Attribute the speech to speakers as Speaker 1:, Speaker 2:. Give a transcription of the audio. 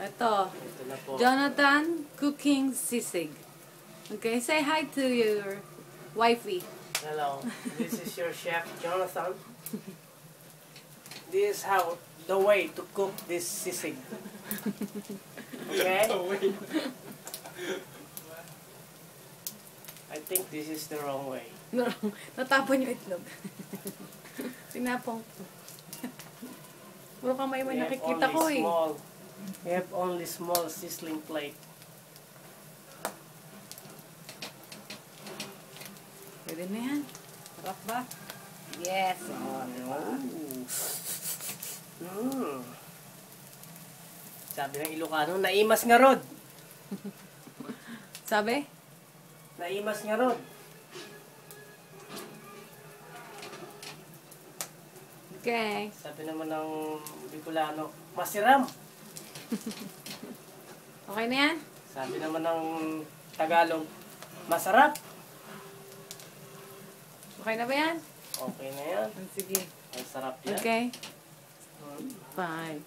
Speaker 1: Ito.
Speaker 2: Ito na po.
Speaker 1: Jonathan cooking sisig. Okay, say hi to your wifey.
Speaker 2: Hello, this is your chef, Jonathan. This is how the way to cook this sisig. Okay? I think this is the wrong way.
Speaker 1: Natapon yung itlog. Tinapong. Puro kamay mo nakikita ko eh.
Speaker 2: We have only small sizzling plate.
Speaker 1: Pwede na yan. Sarap ba? Yes.
Speaker 2: Sabi ng Ilocano, naimas nga rod.
Speaker 1: Sabi?
Speaker 2: Naimas nga rod.
Speaker 1: Okay.
Speaker 2: Sabi naman ng Bicolano, masiram.
Speaker 1: Okay na yan?
Speaker 2: Sabi naman ng Tagalog, masarap.
Speaker 1: Okay na ba yan?
Speaker 2: Okay na yan.
Speaker 1: Sige.
Speaker 2: Ang sarap yan.
Speaker 1: Okay. Bye.